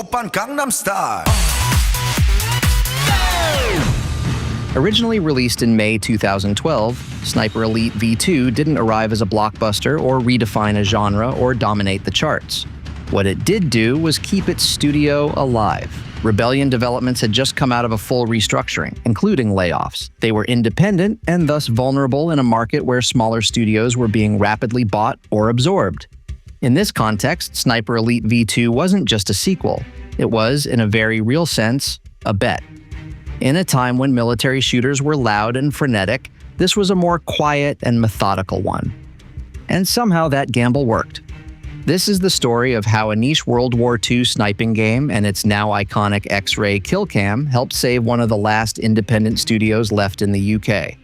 Oppan Gangnam Style. Originally released in May 2012, Sniper Elite V2 didn't arrive as a blockbuster or redefine a genre or dominate the charts. What it did do was keep its studio alive. Rebellion developments had just come out of a full restructuring, including layoffs. They were independent and thus vulnerable in a market where smaller studios were being rapidly bought or absorbed. In this context, Sniper Elite V2 wasn't just a sequel. It was, in a very real sense, a bet. In a time when military shooters were loud and frenetic, this was a more quiet and methodical one. And somehow that gamble worked. This is the story of how a niche World War II sniping game and its now iconic X-ray kill cam helped save one of the last independent studios left in the UK.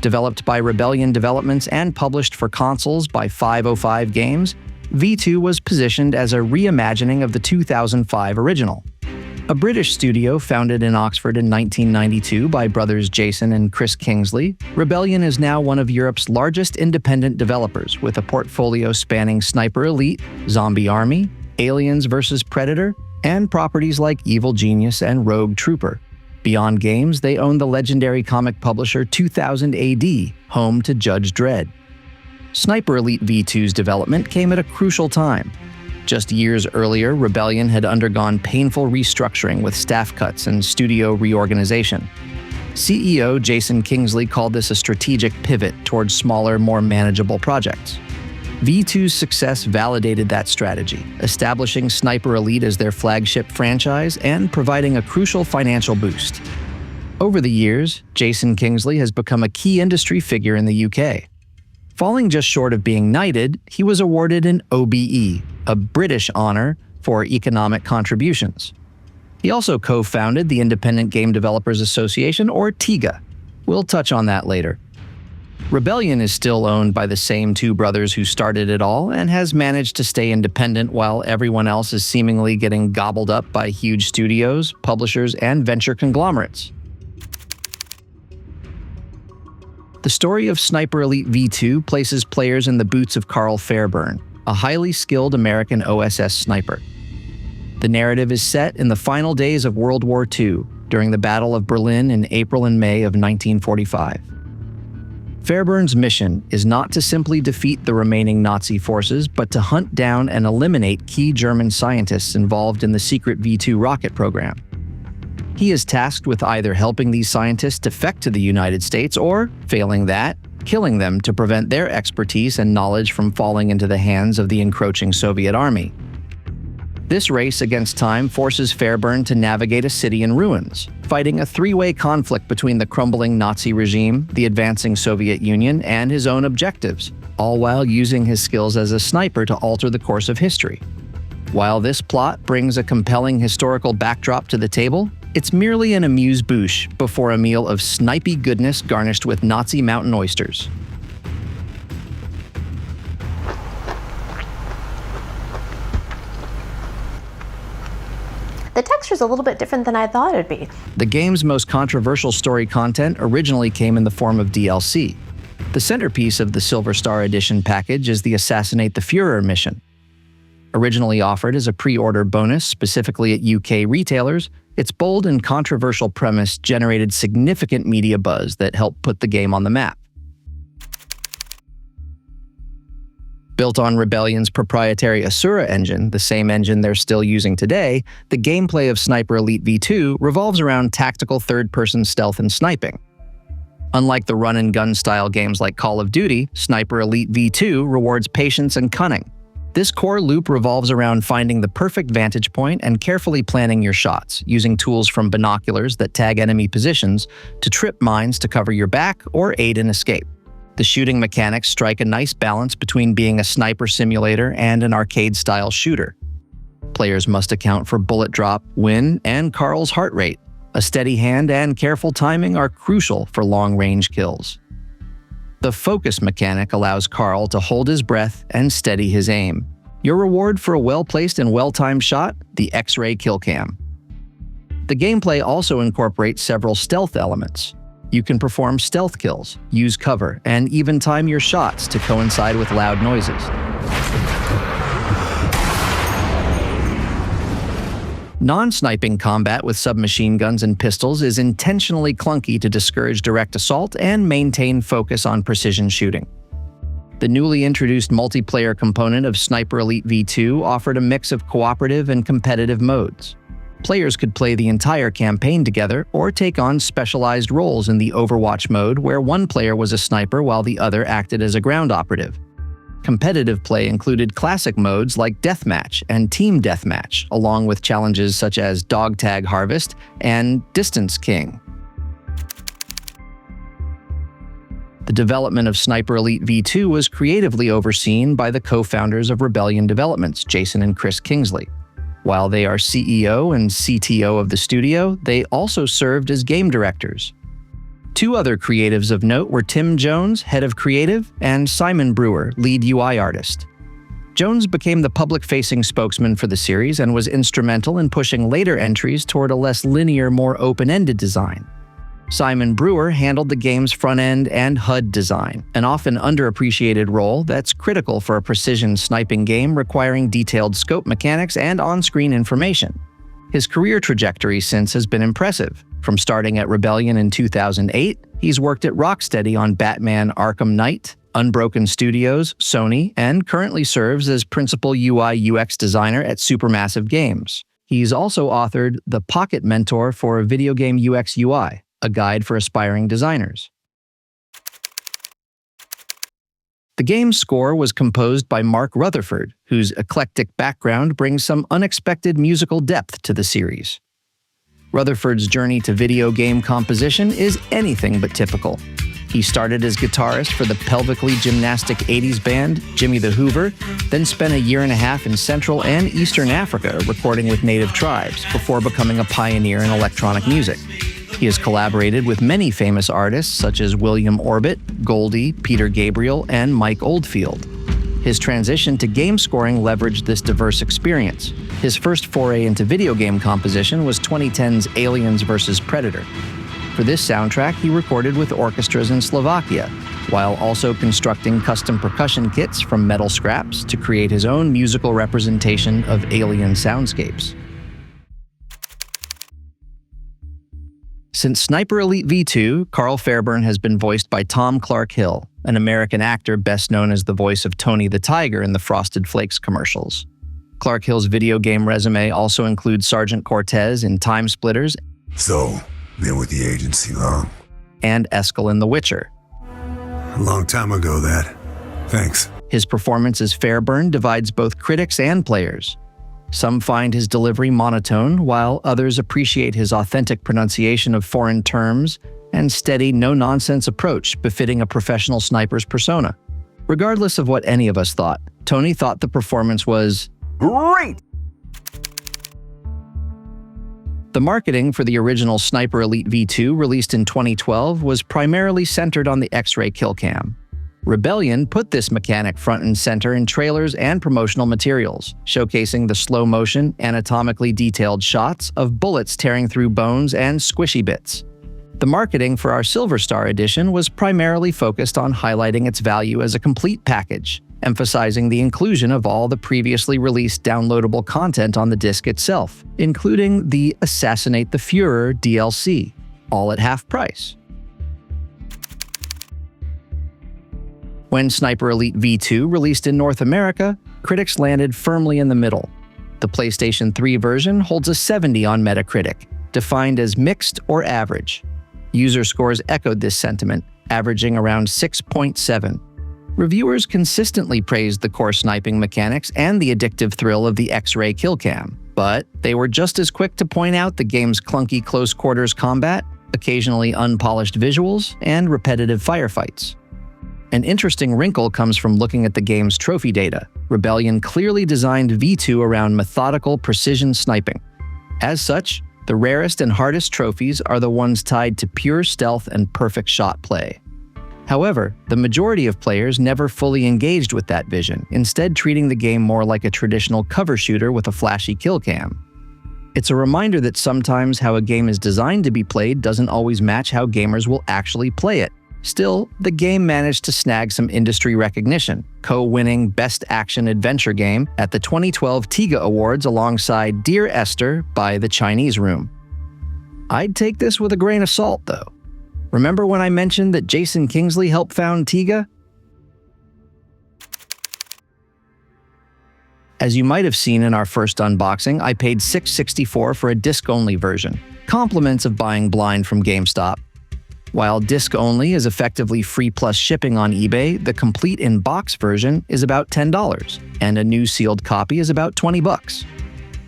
Developed by Rebellion Developments and published for consoles by 505 Games, V2 was positioned as a reimagining of the 2005 original. A British studio founded in Oxford in 1992 by brothers Jason and Chris Kingsley, Rebellion is now one of Europe's largest independent developers with a portfolio spanning Sniper Elite, Zombie Army, Aliens vs. Predator, and properties like Evil Genius and Rogue Trooper. Beyond games, they own the legendary comic publisher 2000 AD, home to Judge Dredd. Sniper Elite V2's development came at a crucial time. Just years earlier, Rebellion had undergone painful restructuring with staff cuts and studio reorganization. CEO Jason Kingsley called this a strategic pivot towards smaller, more manageable projects. V2's success validated that strategy, establishing Sniper Elite as their flagship franchise and providing a crucial financial boost. Over the years, Jason Kingsley has become a key industry figure in the UK. Falling just short of being knighted, he was awarded an OBE, a British honor for economic contributions. He also co-founded the Independent Game Developers Association, or TIGA. We'll touch on that later. Rebellion is still owned by the same two brothers who started it all and has managed to stay independent while everyone else is seemingly getting gobbled up by huge studios, publishers, and venture conglomerates. The story of Sniper Elite V2 places players in the boots of Carl Fairburn, a highly skilled American OSS sniper. The narrative is set in the final days of World War II, during the Battle of Berlin in April and May of 1945. Fairburn's mission is not to simply defeat the remaining Nazi forces, but to hunt down and eliminate key German scientists involved in the secret V2 rocket program. He is tasked with either helping these scientists defect to the United States or, failing that, killing them to prevent their expertise and knowledge from falling into the hands of the encroaching Soviet army. This race against time forces Fairburn to navigate a city in ruins, fighting a three-way conflict between the crumbling Nazi regime, the advancing Soviet Union, and his own objectives, all while using his skills as a sniper to alter the course of history. While this plot brings a compelling historical backdrop to the table, it's merely an amuse-bouche before a meal of snipey goodness garnished with Nazi mountain oysters. The texture's a little bit different than I thought it'd be. The game's most controversial story content originally came in the form of DLC. The centerpiece of the Silver Star Edition package is the Assassinate the Führer mission. Originally offered as a pre-order bonus specifically at UK retailers, its bold and controversial premise generated significant media buzz that helped put the game on the map. Built on Rebellion's proprietary Asura engine, the same engine they're still using today, the gameplay of Sniper Elite V2 revolves around tactical third-person stealth and sniping. Unlike the run-and-gun style games like Call of Duty, Sniper Elite V2 rewards patience and cunning. This core loop revolves around finding the perfect vantage point and carefully planning your shots, using tools from binoculars that tag enemy positions to trip mines to cover your back or aid in escape. The shooting mechanics strike a nice balance between being a sniper simulator and an arcade-style shooter. Players must account for bullet drop, wind, and Carl's heart rate. A steady hand and careful timing are crucial for long-range kills. The focus mechanic allows Carl to hold his breath and steady his aim. Your reward for a well-placed and well-timed shot? The X-ray kill cam. The gameplay also incorporates several stealth elements. You can perform stealth kills, use cover, and even time your shots to coincide with loud noises. Non-sniping combat with submachine guns and pistols is intentionally clunky to discourage direct assault and maintain focus on precision shooting. The newly introduced multiplayer component of Sniper Elite V2 offered a mix of cooperative and competitive modes. Players could play the entire campaign together or take on specialized roles in the Overwatch mode where one player was a sniper while the other acted as a ground operative. Competitive play included classic modes like Deathmatch and Team Deathmatch, along with challenges such as Dog Tag Harvest and Distance King. The development of Sniper Elite V2 was creatively overseen by the co-founders of Rebellion Developments, Jason and Chris Kingsley. While they are CEO and CTO of the studio, they also served as game directors. Two other creatives of note were Tim Jones, head of creative, and Simon Brewer, lead UI artist. Jones became the public-facing spokesman for the series and was instrumental in pushing later entries toward a less linear, more open-ended design. Simon Brewer handled the game's front-end and HUD design, an often underappreciated role that's critical for a precision sniping game requiring detailed scope mechanics and on-screen information. His career trajectory since has been impressive. From starting at Rebellion in 2008, he's worked at Rocksteady on Batman Arkham Knight, Unbroken Studios, Sony, and currently serves as principal UI/UX designer at Supermassive Games. He's also authored The Pocket Mentor for Video Game UX/UI, a guide for aspiring designers. The game's score was composed by Mark Rutherford, whose eclectic background brings some unexpected musical depth to the series. Rutherford's journey to video game composition is anything but typical. He started as guitarist for the pelvically gymnastic 80s band Jimmy the Hoover, then spent a year and a half in Central and Eastern Africa recording with native tribes before becoming a pioneer in electronic music. He has collaborated with many famous artists such as William Orbit, Goldie, Peter Gabriel, and Mike Oldfield. His transition to game scoring leveraged this diverse experience. His first foray into video game composition was 2010's Aliens vs. Predator. For this soundtrack, he recorded with orchestras in Slovakia, while also constructing custom percussion kits from metal scraps to create his own musical representation of alien soundscapes. Since Sniper Elite V2, Carl Fairburn has been voiced by Tom Clark Hill, an American actor best known as the voice of Tony the Tiger in the Frosted Flakes commercials. Clark Hill's video game resume also includes Sergeant Cortez in Time Splitters. So, been with the agency long? And Eskel in The Witcher. A long time ago, that. Thanks. His performance as Fairburn divides both critics and players. Some find his delivery monotone, while others appreciate his authentic pronunciation of foreign terms and steady, no-nonsense approach befitting a professional sniper's persona. Regardless of what any of us thought, Tony thought the performance was great! The marketing for the original Sniper Elite V2, released in 2012, was primarily centered on the X-ray kill cam. Rebellion put this mechanic front and center in trailers and promotional materials, showcasing the slow-motion, anatomically detailed shots of bullets tearing through bones and squishy bits. The marketing for our Silver Star edition was primarily focused on highlighting its value as a complete package, emphasizing the inclusion of all the previously released downloadable content on the disc itself, including the Assassinate the Führer DLC, all at half price. When Sniper Elite V2 released in North America, critics landed firmly in the middle. The PlayStation 3 version holds a 70 on Metacritic, defined as mixed or average. User scores echoed this sentiment, averaging around 6.7. Reviewers consistently praised the core sniping mechanics and the addictive thrill of the X-ray kill cam, but they were just as quick to point out the game's clunky close-quarters combat, occasionally unpolished visuals, and repetitive firefights. An interesting wrinkle comes from looking at the game's trophy data. Rebellion clearly designed V2 around methodical precision sniping. As such, the rarest and hardest trophies are the ones tied to pure stealth and perfect shot play. However, the majority of players never fully engaged with that vision, instead treating the game more like a traditional cover shooter with a flashy kill cam. It's a reminder that sometimes how a game is designed to be played doesn't always match how gamers will actually play it. Still, the game managed to snag some industry recognition, co-winning Best Action Adventure Game at the 2012 TIGA Awards alongside Dear Esther by The Chinese Room. I'd take this with a grain of salt, though. Remember when I mentioned that Jason Kingsley helped found TIGA? As you might have seen in our first unboxing, I paid $6.64 for a disc-only version, compliments of buying blind from GameStop. While disc-only is effectively free plus shipping on eBay, the complete in-box version is about $10, and a new sealed copy is about $20.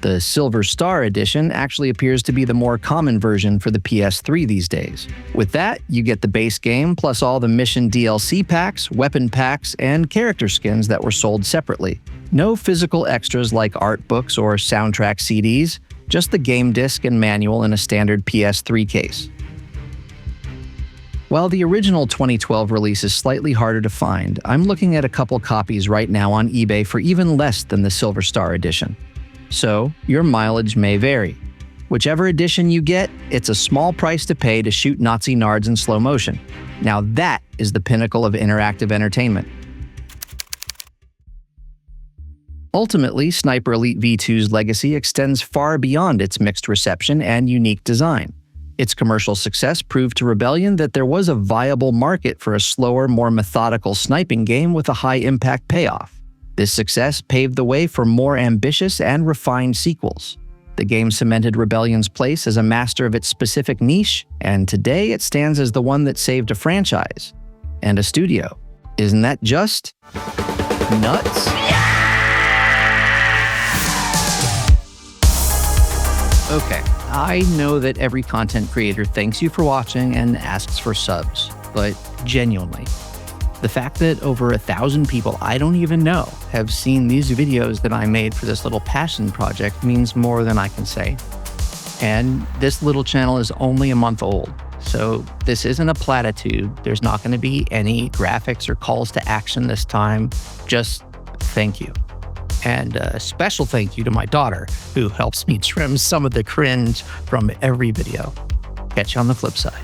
The Silver Star Edition actually appears to be the more common version for the PS3 these days. With that, you get the base game plus all the mission DLC packs, weapon packs, and character skins that were sold separately. No physical extras like art books or soundtrack CDs, just the game disc and manual in a standard PS3 case. While the original 2012 release is slightly harder to find, I'm looking at a couple copies right now on eBay for even less than the Silver Star Edition. So, your mileage may vary. Whichever edition you get, it's a small price to pay to shoot Nazi nards in slow motion. Now that is the pinnacle of interactive entertainment. Ultimately, Sniper Elite V2's legacy extends far beyond its mixed reception and unique design. Its commercial success proved to Rebellion that there was a viable market for a slower, more methodical sniping game with a high-impact payoff. This success paved the way for more ambitious and refined sequels. The game cemented Rebellion's place as a master of its specific niche, and today it stands as the one that saved a franchise and a studio. Isn't that just nuts? Okay, I know that every content creator thanks you for watching and asks for subs, but genuinely, the fact that over 1,000 people I don't even know have seen these videos that I made for this little passion project means more than I can say. And this little channel is only a month old, so this isn't a platitude. There's not going to be any graphics or calls to action this time. Just thank you. And a special thank you to my daughter, who helps me trim some of the cringe from every video. Catch you on the flip side.